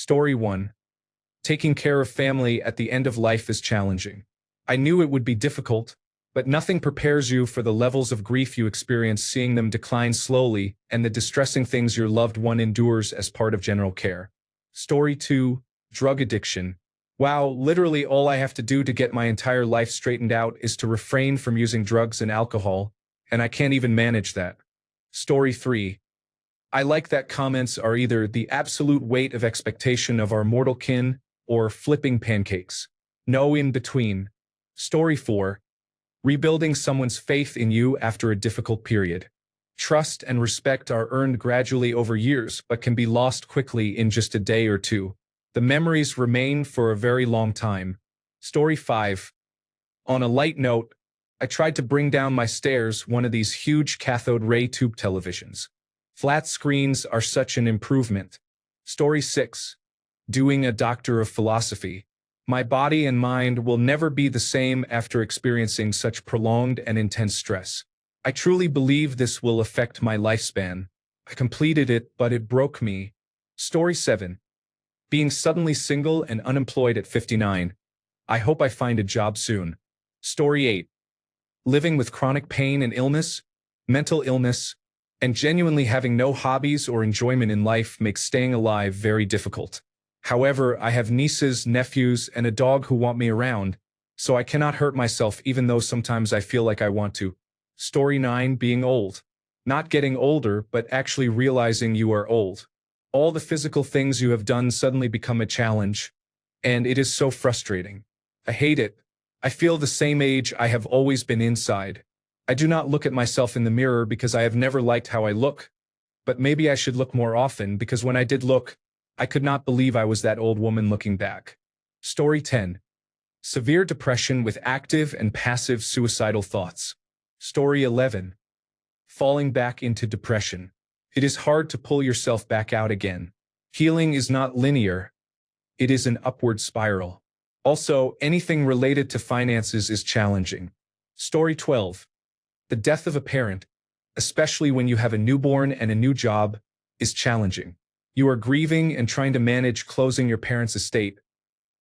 Story 1. Taking care of family at the end of life is challenging. I knew it would be difficult, but nothing prepares you for the levels of grief you experience seeing them decline slowly and the distressing things your loved one endures as part of general care. Story 2. Drug addiction. Wow, literally all I have to do to get my entire life straightened out is to refrain from using drugs and alcohol, and I can't even manage that. Story 3. I like that comments are either the absolute weight of expectation of our mortal kin or flipping pancakes. No in between. Story 4. Rebuilding someone's faith in you after a difficult period. Trust and respect are earned gradually over years but can be lost quickly in just a day or two. The memories remain for a very long time. Story 5. On a light note, I tried to bring down my stairs one of these huge cathode ray tube televisions. Flat screens are such an improvement. Story 6. Doing a Doctor of Philosophy. My body and mind will never be the same after experiencing such prolonged and intense stress. I truly believe this will affect my lifespan. I completed it, but it broke me. Story 7. Being suddenly single and unemployed at 59. I hope I find a job soon. Story 8. Living with chronic pain and illness, mental illness, and genuinely having no hobbies or enjoyment in life makes staying alive very difficult. However, I have nieces, nephews, and a dog who want me around, so I cannot hurt myself even though sometimes I feel like I want to. Story 9. Being old. Not getting older, but actually realizing you are old. All the physical things you have done suddenly become a challenge, and it is so frustrating. I hate it. I feel the same age I have always been inside. I do not look at myself in the mirror because I have never liked how I look, but maybe I should look more often because when I did look, I could not believe I was that old woman looking back. Story 10. Severe depression with active and passive suicidal thoughts. Story 11. Falling back into depression. It is hard to pull yourself back out again. Healing is not linear. It is an upward spiral. Also, anything related to finances is challenging. Story 12. The death of a parent, especially when you have a newborn and a new job, is challenging. You are grieving and trying to manage closing your parents' estate,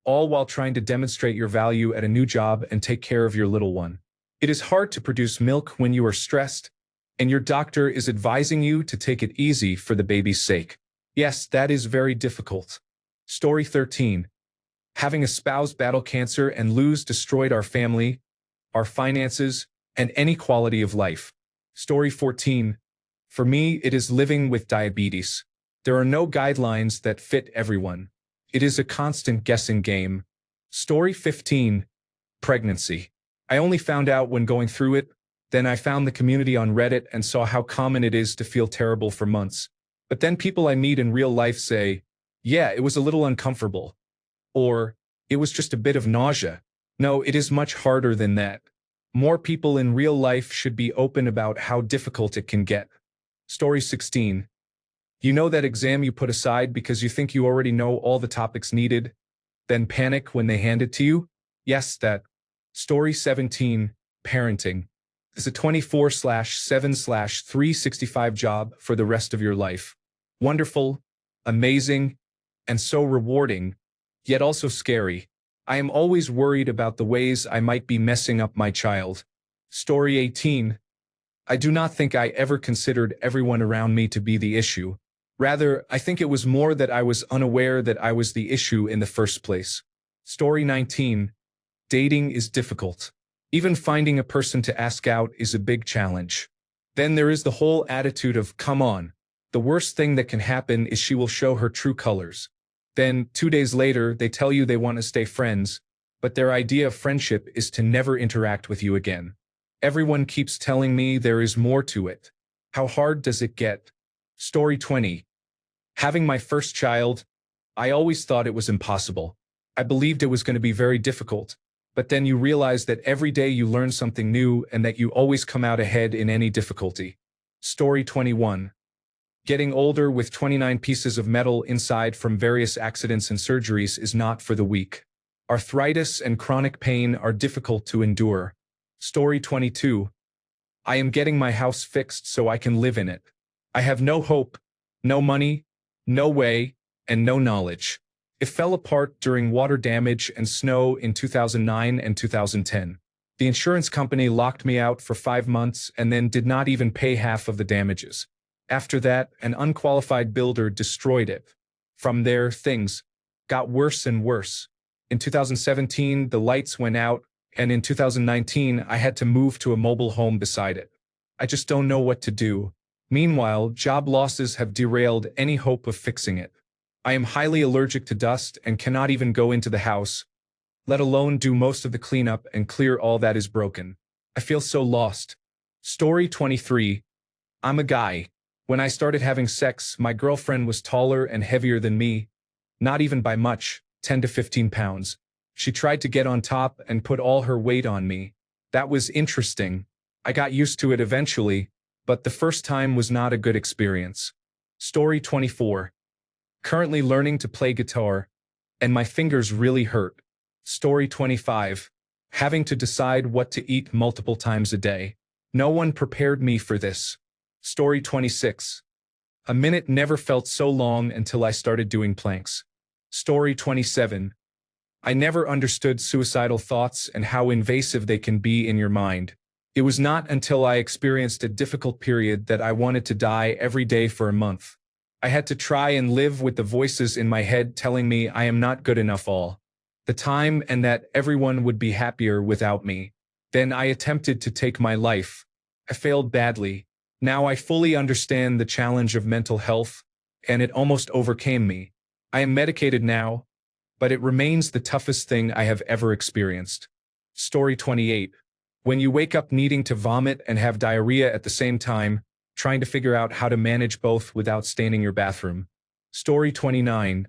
all while trying to demonstrate your value at a new job and take care of your little one. It is hard to produce milk when you are stressed, and your doctor is advising you to take it easy for the baby's sake. Yes, that is very difficult. Story 13. Having a spouse battle cancer and lose destroyed our family, our finances, and any quality of life. Story 14. For me, it is living with diabetes. There are no guidelines that fit everyone. It is a constant guessing game. Story 15. Pregnancy. I only found out when going through it, then I found the community on Reddit and saw how common it is to feel terrible for months. But then people I meet in real life say, yeah, it was a little uncomfortable. Or, it was just a bit of nausea. No, it is much harder than that. More people in real life should be open about how difficult it can get. Story 16. You know that exam you put aside because you think you already know all the topics needed, then panic when they hand it to you? Yes, that. Story 17. Parenting. Is a 24/7/365 job for the rest of your life. Wonderful, amazing, and so rewarding, yet also scary. I am always worried about the ways I might be messing up my child. Story 18. I do not think I ever considered everyone around me to be the issue. Rather, I think it was more that I was unaware that I was the issue in the first place. Story 19. Dating is difficult. Even finding a person to ask out is a big challenge. Then there is the whole attitude of, come on, the worst thing that can happen is she will show her true colors. Then, 2 days later, they tell you they want to stay friends, but their idea of friendship is to never interact with you again. Everyone keeps telling me there is more to it. How hard does it get? Story 20. Having my first child, I always thought it was impossible. I believed it was going to be very difficult, but then you realize that every day you learn something new and that you always come out ahead in any difficulty. Story 21. Getting older with 29 pieces of metal inside from various accidents and surgeries is not for the weak. Arthritis and chronic pain are difficult to endure. Story 22. I am getting my house fixed so I can live in it. I have no hope, no money, no way, and no knowledge. It fell apart during water damage and snow in 2009 and 2010. The insurance company locked me out for 5 months and then did not even pay half of the damages. After that, an unqualified builder destroyed it. From there, things got worse and worse. In 2017, the lights went out, and in 2019, I had to move to a mobile home beside it. I just don't know what to do. Meanwhile, job losses have derailed any hope of fixing it. I am highly allergic to dust and cannot even go into the house, let alone do most of the cleanup and clear all that is broken. I feel so lost. Story 23. I'm a guy. When I started having sex, my girlfriend was taller and heavier than me, not even by much, 10 to 15 pounds. She tried to get on top and put all her weight on me. That was interesting. I got used to it eventually, but the first time was not a good experience. Story 24. Currently learning to play guitar, and my fingers really hurt. Story 25. Having to decide what to eat multiple times a day. No one prepared me for this. Story 26. A minute never felt so long until I started doing planks. Story 27. I never understood suicidal thoughts and how invasive they can be in your mind. It was not until I experienced a difficult period that I wanted to die every day for a month. I had to try and live with the voices in my head telling me I am not good enough all the time and that everyone would be happier without me. Then I attempted to take my life. I failed badly. Now I fully understand the challenge of mental health, and it almost overcame me. I am medicated now, but it remains the toughest thing I have ever experienced. Story 28. When you wake up needing to vomit and have diarrhea at the same time, trying to figure out how to manage both without staining your bathroom. Story 29.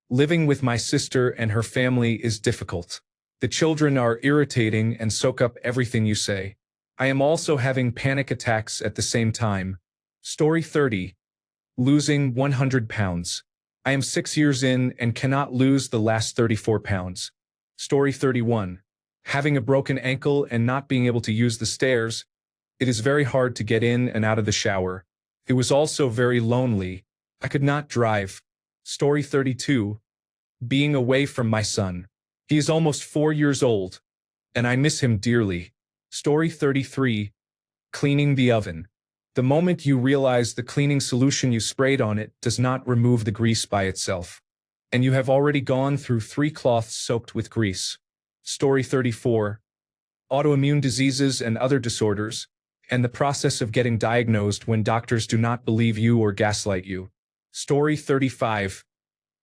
Living with my sister and her family is difficult. The children are irritating and soak up everything you say. I am also having panic attacks at the same time. Story 30. Losing 100 pounds. I am 6 years in and cannot lose the last 34 pounds. Story 31. Having a broken ankle and not being able to use the stairs. It is very hard to get in and out of the shower. It was also very lonely. I could not drive. Story 32. Being away from my son. He is almost 4 years old, and I miss him dearly. Story 33. Cleaning the oven. The moment you realize the cleaning solution you sprayed on it does not remove the grease by itself, and you have already gone through 3 cloths soaked with grease. Story 34. Autoimmune diseases and other disorders, and the process of getting diagnosed when doctors do not believe you or gaslight you. Story 35.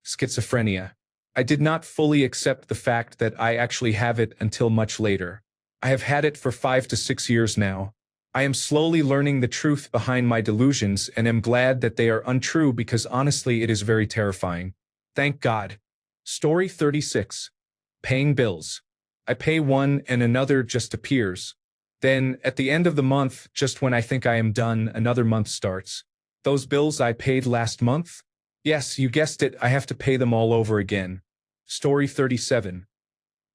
Schizophrenia. I did not fully accept the fact that I actually have it until much later. I have had it for 5 to 6 years now. I am slowly learning the truth behind my delusions and am glad that they are untrue because honestly it is very terrifying. Thank God. Story 36. Paying bills. I pay one and another just appears. Then, at the end of the month, just when I think I am done, another month starts. Those bills I paid last month? Yes, you guessed it, I have to pay them all over again. Story 37.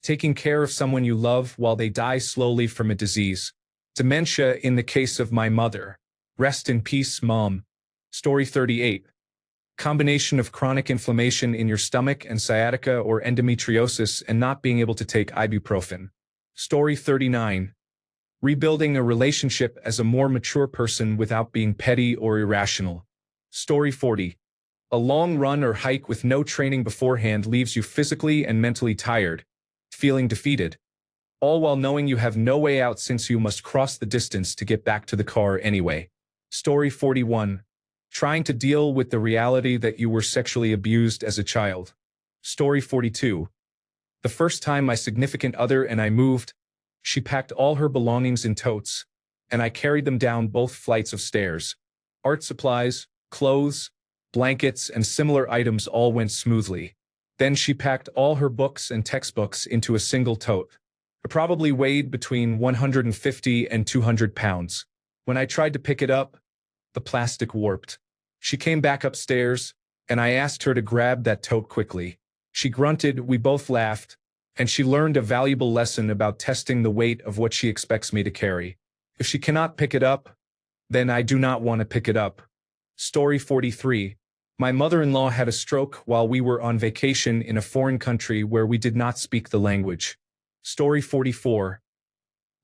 Taking care of someone you love while they die slowly from a disease. Dementia in the case of my mother. Rest in peace, Mom. Story 38. Combination of chronic inflammation in your stomach and sciatica or endometriosis and not being able to take ibuprofen. Story 39. Rebuilding a relationship as a more mature person without being petty or irrational. Story 40. A long run or hike with no training beforehand leaves you physically and mentally tired, feeling defeated, all while knowing you have no way out since you must cross the distance to get back to the car anyway. Story 41. Trying to deal with the reality that you were sexually abused as a child. Story 42. The first time my significant other and I moved, she packed all her belongings in totes, and I carried them down both flights of stairs. Art supplies, clothes, blankets, and similar items all went smoothly. Then she packed all her books and textbooks into a single tote. It probably weighed between 150 and 200 pounds. When I tried to pick it up, the plastic warped. She came back upstairs, and I asked her to grab that tote quickly. She grunted, we both laughed, and she learned a valuable lesson about testing the weight of what she expects me to carry. If she cannot pick it up, then I do not want to pick it up. Story 43. My mother-in-law had a stroke while we were on vacation in a foreign country where we did not speak the language. Story 44.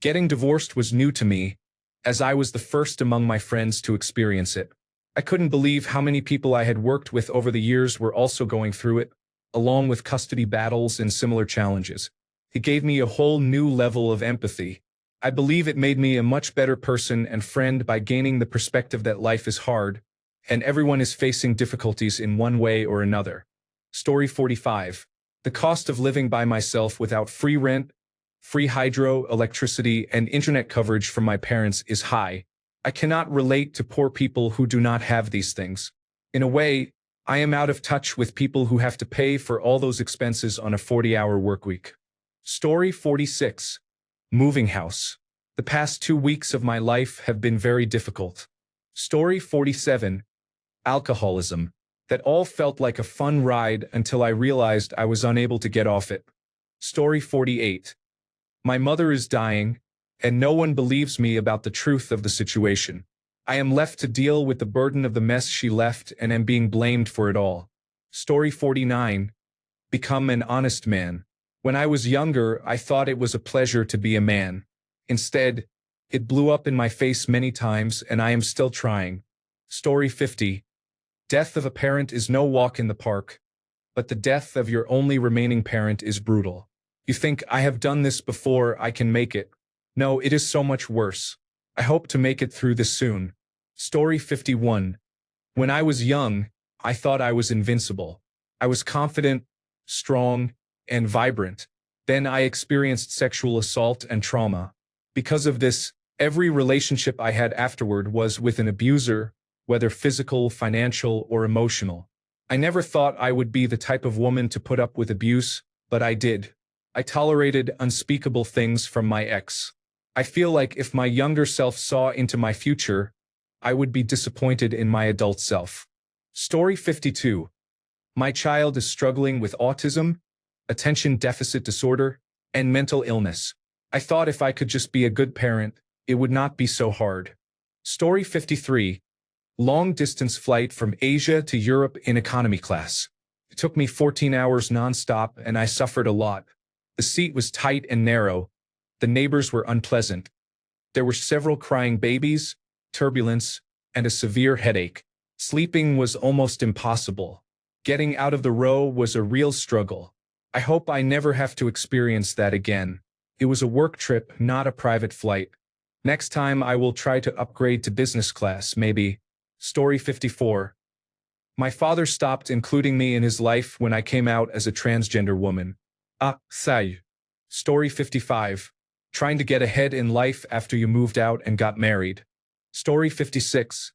Getting divorced was new to me, as I was the first among my friends to experience it. I couldn't believe how many people I had worked with over the years were also going through it, along with custody battles and similar challenges. It gave me a whole new level of empathy. I believe it made me a much better person and friend by gaining the perspective that life is hard, and everyone is facing difficulties in one way or another. Story 45. The cost of living by myself without free rent, free hydro, electricity, and internet coverage from my parents is high. I cannot relate to poor people who do not have these things. In a way, I am out of touch with people who have to pay for all those expenses on a 40-hour workweek. Story 46. Moving house. The past 2 weeks of my life have been very difficult. Story 47. Alcoholism. That all felt like a fun ride until I realized I was unable to get off it. Story 48. My mother is dying, and no one believes me about the truth of the situation. I am left to deal with the burden of the mess she left and am being blamed for it all. Story 49. Become an honest man. When I was younger, I thought it was a pleasure to be a man. Instead, it blew up in my face many times, and I am still trying. Story 50. Death of a parent is no walk in the park, but the death of your only remaining parent is brutal. You think, I have done this before, I can make it. No, it is so much worse. I hope to make it through this soon. Story 51. When I was young, I thought I was invincible. I was confident, strong, and vibrant. Then I experienced sexual assault and trauma. Because of this, every relationship I had afterward was with an abuser, whether physical, financial, or emotional. I never thought I would be the type of woman to put up with abuse, but I did. I tolerated unspeakable things from my ex. I feel like if my younger self saw into my future, I would be disappointed in my adult self. Story 52. My child is struggling with autism, attention deficit disorder, and mental illness. I thought if I could just be a good parent, it would not be so hard. Story 53. Long-distance flight from Asia to Europe in economy class. It took me 14 hours non-stop, and I suffered a lot. The seat was tight and narrow. The neighbors were unpleasant. There were several crying babies, turbulence, and a severe headache. Sleeping was almost impossible. Getting out of the row was a real struggle. I hope I never have to experience that again. It was a work trip, not a private flight. Next time I will try to upgrade to business class, maybe. Story 54. My father stopped including me in his life when I came out as a transgender woman. Say. Story 55. Trying to get ahead in life after you moved out and got married. Story 56.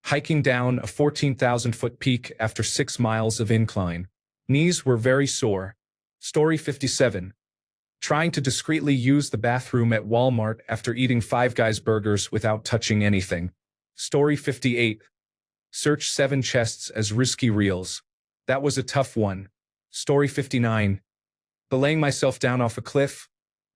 Hiking down a 14,000-foot peak after 6 miles of incline. Knees were very sore. Story 57. Trying to discreetly use the bathroom at Walmart after eating Five Guys burgers without touching anything. Story 58. Search 7 chests as risky reels. That was a tough one. Story 59. Belaying myself down off a cliff.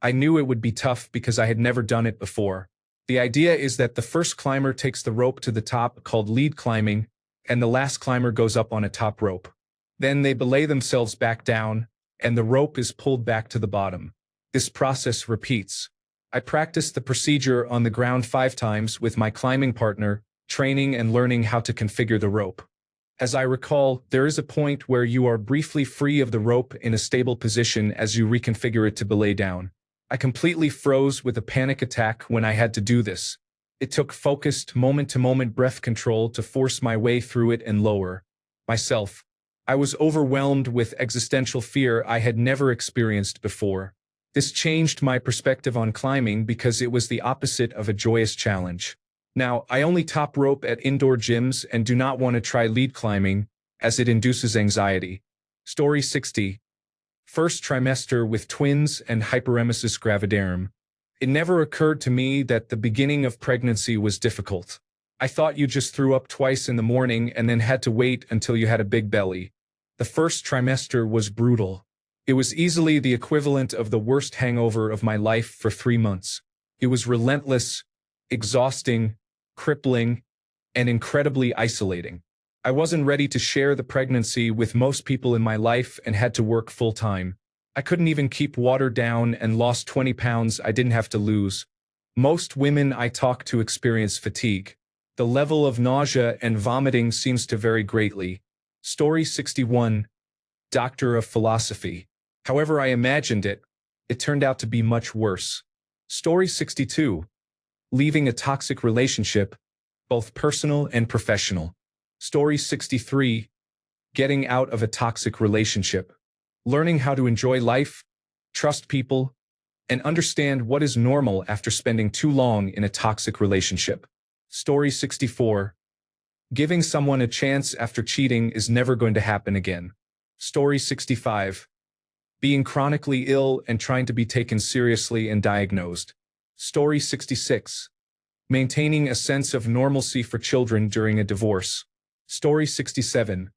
I knew it would be tough because I had never done it before. The idea is that the first climber takes the rope to the top, called lead climbing, and the last climber goes up on a top rope. Then they belay themselves back down, and the rope is pulled back to the bottom. This process repeats. I practiced the procedure on the ground 5 times with my climbing partner, training and learning how to configure the rope. As I recall, there is a point where you are briefly free of the rope in a stable position as you reconfigure it to belay down. I completely froze with a panic attack when I had to do this. It took focused, moment-to-moment breath control to force my way through it and lower myself. I was overwhelmed with existential fear I had never experienced before. This changed my perspective on climbing because it was the opposite of a joyous challenge. Now, I only top rope at indoor gyms and do not want to try lead climbing, as it induces anxiety. Story 60. First trimester with twins and hyperemesis gravidarum. It never occurred to me that the beginning of pregnancy was difficult. I thought you just threw up twice in the morning and then had to wait until you had a big belly. The first trimester was brutal. It was easily the equivalent of the worst hangover of my life for 3 months. It was relentless, exhausting, crippling, and incredibly isolating. I wasn't ready to share the pregnancy with most people in my life and had to work full-time. I couldn't even keep water down and lost 20 pounds I didn't have to lose. Most women I talk to experience fatigue. The level of nausea and vomiting seems to vary greatly. Story 61. Doctor of Philosophy. However I imagined it, it turned out to be much worse. Story 62. Leaving a toxic relationship, both personal and professional. Story 63. Getting out of a toxic relationship. Learning how to enjoy life, trust people, and understand what is normal after spending too long in a toxic relationship. Story 64. Giving someone a chance after cheating is never going to happen again. Story 65. Being chronically ill and trying to be taken seriously and diagnosed. Story 66. Maintaining a sense of normalcy for children during a divorce. Story 67.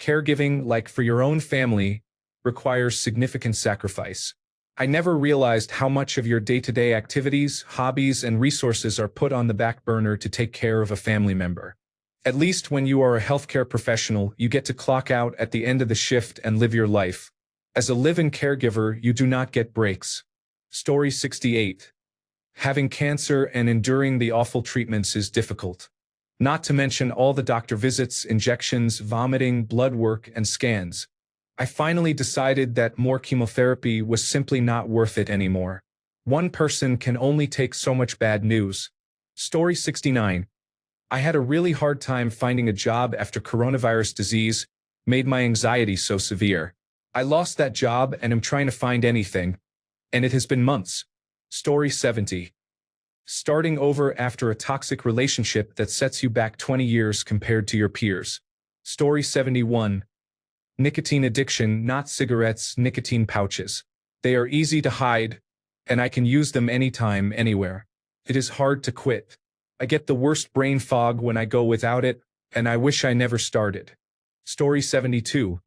Caregiving, like for your own family, requires significant sacrifice. I never realized how much of your day-to-day activities, hobbies, and resources are put on the back burner to take care of a family member. At least when you are a healthcare professional, you get to clock out at the end of the shift and live your life. As a live-in caregiver, you do not get breaks. Story 68. Having cancer and enduring the awful treatments is difficult. Not to mention all the doctor visits, injections, vomiting, blood work, and scans. I finally decided that more chemotherapy was simply not worth it anymore. One person can only take so much bad news. Story 69. I had a really hard time finding a job after coronavirus disease made my anxiety so severe. I lost that job and am trying to find anything, and it has been months. Story 70. Starting over after a toxic relationship that sets you back 20 years compared to your peers. Story 71. Nicotine addiction, not cigarettes, nicotine pouches. They are easy to hide, and I can use them anytime, anywhere. It is hard to quit. I get the worst brain fog when I go without it, and I wish I never started. Story 72.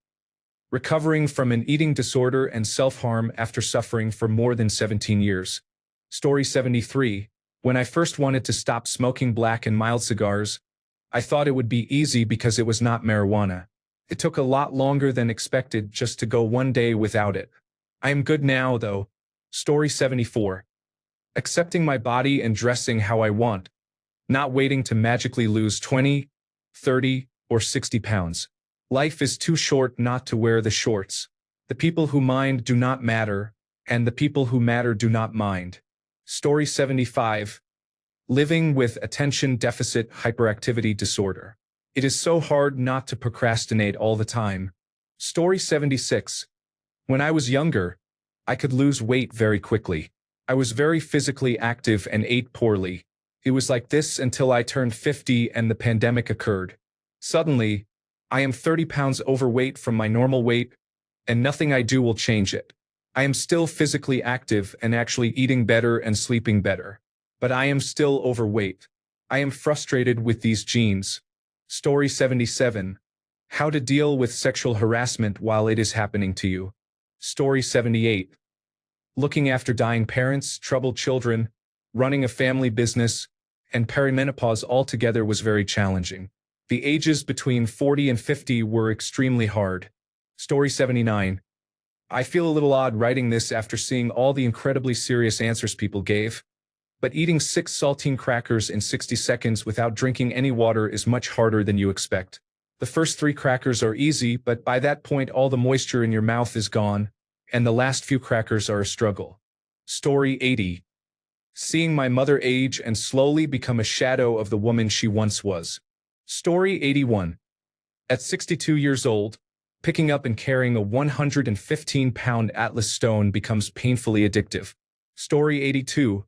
Recovering from an eating disorder and self-harm after suffering for more than 17 years. Story 73. When I first wanted to stop smoking black and mild cigars, I thought it would be easy because it was not marijuana. It took a lot longer than expected just to go one day without it. I am good now, though. Story 74. Accepting my body and dressing how I want. Not waiting to magically lose 20, 30, or 60 pounds. Life is too short not to wear the shorts. The people who mind do not matter, and the people who matter do not mind. Story 75. Living with attention deficit hyperactivity disorder. It is so hard not to procrastinate all the time. Story 76. When I was younger, I could lose weight very quickly. I was very physically active and ate poorly. It was like this until I turned 50 and the pandemic occurred. Suddenly, I am 30 pounds overweight from my normal weight, and nothing I do will change it. I am still physically active and actually eating better and sleeping better. But I am still overweight. I am frustrated with these genes. Story 77. How to deal with sexual harassment while it is happening to you. Story 78. Looking after dying parents, troubled children, running a family business, and perimenopause altogether was very challenging. The ages between 40 and 50 were extremely hard. Story 79. I feel a little odd writing this after seeing all the incredibly serious answers people gave. But eating 6 saltine crackers in 60 seconds without drinking any water is much harder than you expect. The first 3 crackers are easy, but by that point all the moisture in your mouth is gone, and the last few crackers are a struggle. Story 80. Seeing my mother age and slowly become a shadow of the woman she once was. Story 81. At 62 years old, picking up and carrying a 115-pound Atlas stone becomes painfully addictive. Story 82.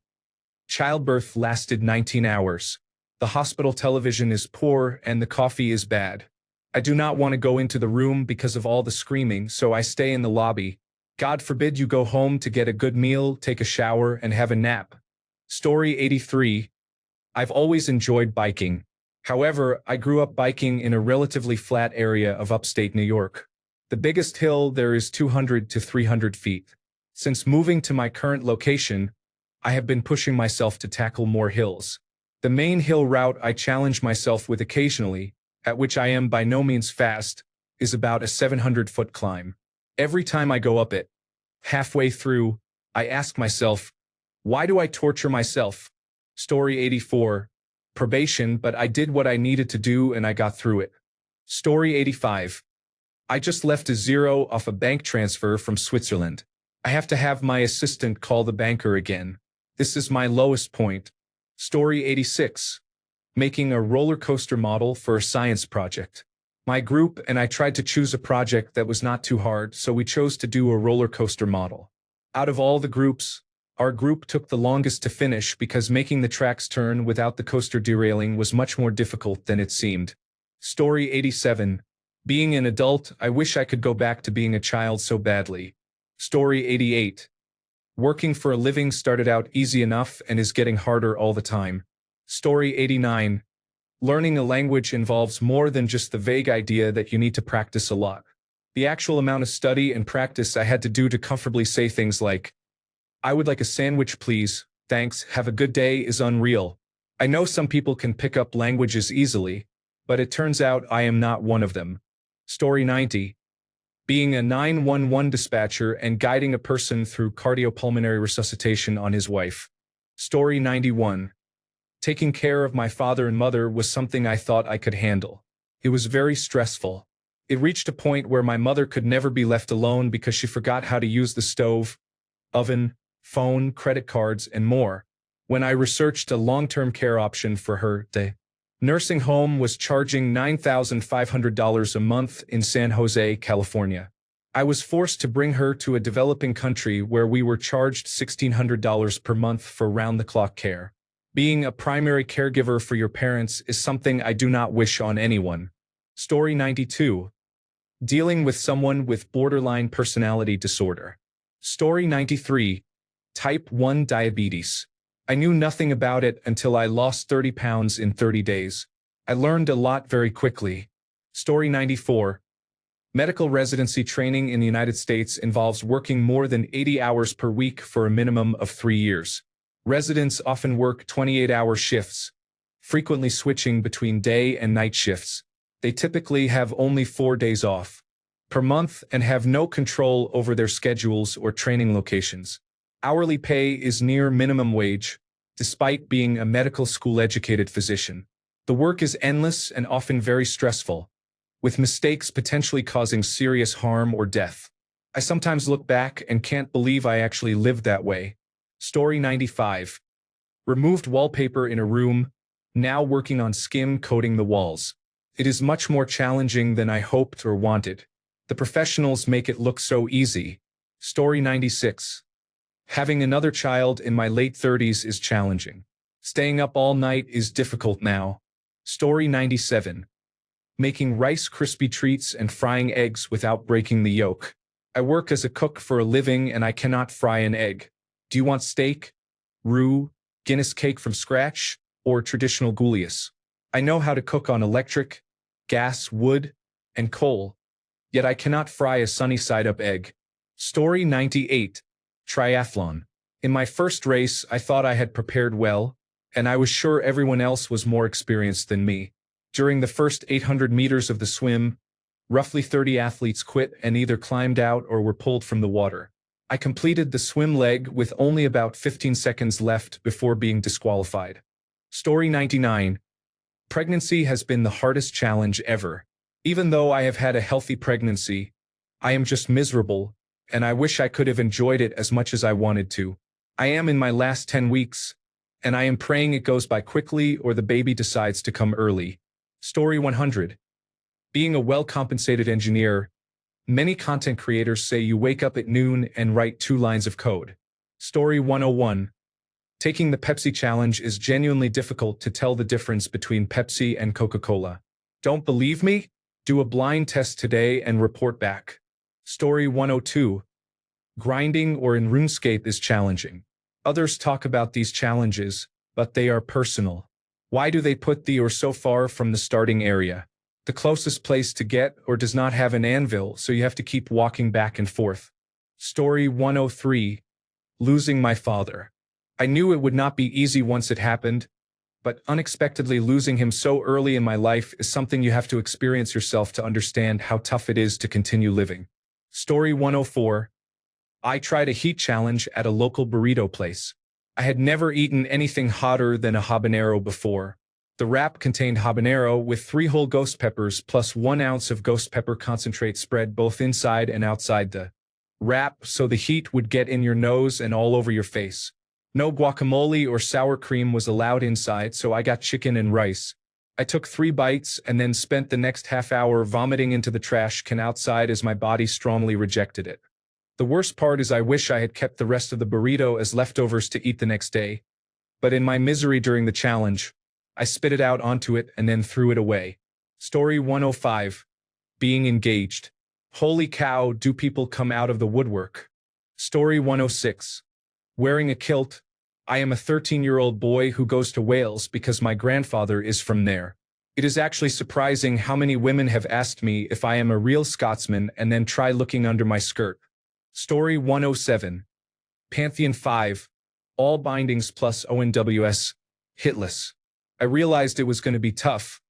Childbirth lasted 19 hours. The hospital television is poor and the coffee is bad. I do not want to go into the room because of all the screaming, so I stay in the lobby. God forbid you go home to get a good meal, take a shower, and have a nap. Story 83. I've always enjoyed biking. However, I grew up biking in a relatively flat area of upstate New York. The biggest hill there is 200 to 300 feet. Since moving to my current location, I have been pushing myself to tackle more hills. The main hill route I challenge myself with occasionally, at which I am by no means fast, is about a 700-foot climb. Every time I go up it, halfway through, I ask myself, why do I torture myself? Story 84. Probation, but I did what I needed to do and I got through it. Story 85. I just left a zero off a bank transfer from Switzerland. I have to have my assistant call the banker again. This is my lowest point. Story 86. Making a roller coaster model for a science project. My group and I tried to choose a project that was not too hard, so we chose to do a roller coaster model. Out of all the groups, our group took the longest to finish because making the tracks turn without the coaster derailing was much more difficult than it seemed. Story 87. Being an adult, I wish I could go back to being a child so badly. Story 88. Working for a living started out easy enough and is getting harder all the time. Story 89. Learning a language involves more than just the vague idea that you need to practice a lot. The actual amount of study and practice I had to do to comfortably say things like, I would like a sandwich please, thanks, have a good day is unreal. I know some people can pick up languages easily, but it turns out I am not one of them. Story 90. Being a 911 dispatcher and guiding a person through cardiopulmonary resuscitation on his wife. Story 91. Taking care of my father and mother was something I thought I could handle. It was very stressful. It reached a point where my mother could never be left alone because she forgot how to use the stove, oven, phone, credit cards, and more. When I researched a long-term care option for her, the nursing home was charging $9,500 a month in San Jose, California. I was forced to bring her to a developing country where we were charged $1,600 per month for round-the-clock care. Being a primary caregiver for your parents is something I do not wish on anyone. Story 92. Dealing with someone with borderline personality disorder. Story 93. Type 1 diabetes. I knew nothing about it until I lost 30 pounds in 30 days. I learned a lot very quickly. Story 94. Medical residency training in the United States involves working more than 80 hours per week for a minimum of 3 years. Residents often work 28-hour shifts, frequently switching between day and night shifts. They typically have only 4 days off per month and have no control over their schedules or training locations. Hourly pay is near minimum wage, despite being a medical school-educated physician. The work is endless and often very stressful, with mistakes potentially causing serious harm or death. I sometimes look back and can't believe I actually lived that way. Story 95. Removed wallpaper in a room, now working on skim coating the walls. It is much more challenging than I hoped or wanted. The professionals make it look so easy. Story 96. Having another child in my late 30s is challenging. Staying up all night is difficult now. Story 97. Making Rice Krispie treats and frying eggs without breaking the yolk. I work as a cook for a living and I cannot fry an egg. Do you want steak, roux, Guinness cake from scratch, or traditional goulias? I know how to cook on electric, gas, wood, and coal, yet I cannot fry a sunny-side-up egg. Story 98. Triathlon. In my first race, I thought I had prepared well, and I was sure everyone else was more experienced than me. During the first 800 meters of the swim, roughly 30 athletes quit and either climbed out or were pulled from the water. I completed the swim leg with only about 15 seconds left before being disqualified. Story 99. Pregnancy has been the hardest challenge ever. Even though I have had a healthy pregnancy, I am just miserable, and I wish I could have enjoyed it as much as I wanted to. I am in my last 10 weeks, and I am praying it goes by quickly or the baby decides to come early. Story 100. Being a well-compensated engineer, many content creators say you wake up at noon and write 2 lines of code. Story 101. Taking the Pepsi challenge is genuinely difficult to tell the difference between Pepsi and Coca-Cola. Don't believe me? Do a blind test today and report back. Story 102. Grinding or in RuneScape is challenging. Others talk about these challenges, but they are personal. Why do they put the or so far from the starting area? The closest place to get or does not have an anvil, so you have to keep walking back and forth. Story 103. Losing my father. I knew it would not be easy once it happened, but unexpectedly losing him so early in my life is something you have to experience yourself to understand how tough it is to continue living. Story 104. I tried a heat challenge at a local burrito place. I had never eaten anything hotter than a habanero before. The wrap contained habanero with 3 whole ghost peppers plus 1 ounce of ghost pepper concentrate spread both inside and outside the wrap so the heat would get in your nose and all over your face. No guacamole or sour cream was allowed inside, so I got chicken and rice. I took 3 bites and then spent the next half hour vomiting into the trash can outside as my body strongly rejected it. The worst part is I wish I had kept the rest of the burrito as leftovers to eat the next day. But in my misery during the challenge, I spit it out onto it and then threw it away. Story 105. Being engaged. Holy cow, do people come out of the woodwork? Story 106. Wearing a kilt. I am a 13-year-old boy who goes to Wales because my grandfather is from there. It is actually surprising how many women have asked me if I am a real Scotsman and then try looking under my skirt. Story 107. Pantheon 5. All bindings plus ONWS. Hitless. I realized it was going to be tough,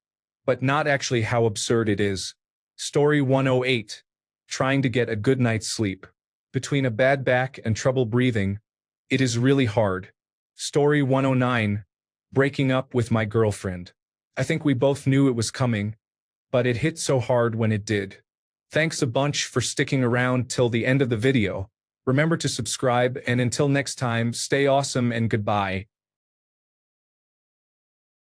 but not actually how absurd it is. Story 108. Trying to get a good night's sleep. Between a bad back and trouble breathing, it is really hard. Story 109. Breaking up with my girlfriend. I think we both knew it was coming, but it hit so hard when it did. Thanks a bunch for sticking around till the end of the video. Remember to subscribe, and until next time, stay awesome and goodbye.